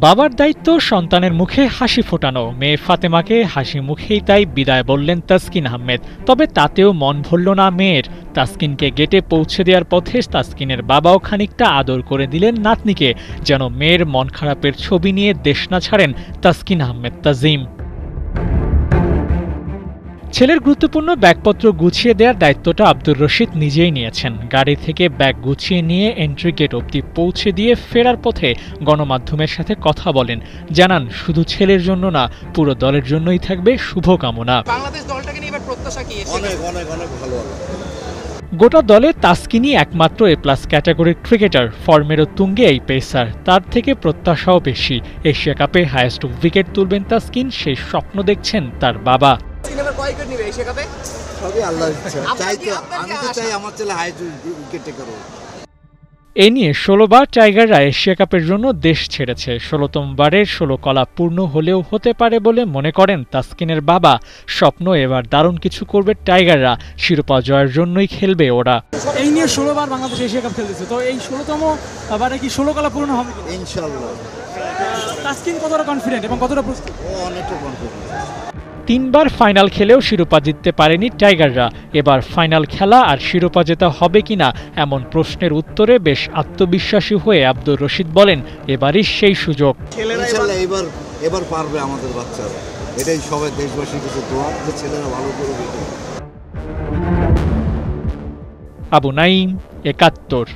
বাবার দায়িত্ব সন্তানের মুখে হাসি ফোটানো। মেয়ে ফাতেমাকে হাসি মুখেই তাই বিদায় বললেন তাসকিন আহমেদ। তবে তাতেও মন ভরল না মেয়ের। তাসকিনকে গেটে পৌঁছে দেওয়ার পথে তাসকিনের বাবাও খানিকটা আদর করে দিলেন নাতনিকে, যেন মেয়ের মন খারাপের ছবি নিয়ে দেশ না ছাড়েন তাসকিন আহমেদ তাজিম। ছেলের গুরুত্বপূর্ণ ব্যাগপত্র গুছিয়ে দেওয়ার দায়িত্বটা আব্দুর রশিদ নিজেই নিয়েছেন। গাড়ি থেকে ব্যাগ গুছিয়ে নিয়ে এন্ট্রি গেট অবধি পৌঁছে দিয়ে ফেরার পথে গণমাধ্যমের সাথে কথা বলেন। জানান, শুধু ছেলের জন্য না, পুরো দলের জন্যই থাকবে শুভকামনা। বাংলাদেশ দলটাকে নিয়ে এবার প্রত্যাশা কি? অনেক ভালো হবে। গোটা দলে তাসকিনই একমাত্র এ প্লাস ক্যাটাগরির ক্রিকেটার। ফর্মেরও তুঙ্গে এই পেসার। তার থেকে প্রত্যাশাও বেশি। এশিয়া কাপে হায়েস্ট উইকেট তুলবেন তাসকিন, সেই স্বপ্ন দেখছেন তার বাবা। এ নিয়ে ১৬ বার টাইগাররা এশিয়া কাপের জন্য দেশ ছেড়েছে। ১৬তম বারের ১৬ কলা পূর্ণ হলেও হতে পারে বলে মনে করেন তাসকিনের বাবা। স্বপ্ন, এবার দারুণ কিছু করবে টাইগাররা। শিরোপা জয়ের জন্যই খেলবে ওরা। এই নিয়ে ১৬ বার বাংলাদেশ এশিয়া কাপ খেলতেছে, তো এই ১৬তম বারে কি ১৬ কলা পূর্ণ হবে ইনশাআল্লাহ। তাসকিন কতটা কনফিডেন্ট এবং কতটা প্রস্তুত? অনেকটা কনফিডেন্ট। ৩ বার ফাইনাল খেলেও শিরোপা জিততে পারেনি টাইগাররা। এবার ফাইনাল খেলা আর শিরোপা জেতা হবে কিনা এমন প্রশ্নের উত্তরে বেশ আত্মবিশ্বাসী হয়ে আব্দুর রশিদ বলেন, এবারই সেই সুযোগ। ইনশাআল্লাহ এবার পারবে আমাদের বাচ্চারা। এটাই সবাই দেশবাসীর কাছে দোয়া যে ছেলেরা ভালো করবে। আবু নাঈম, ৭১।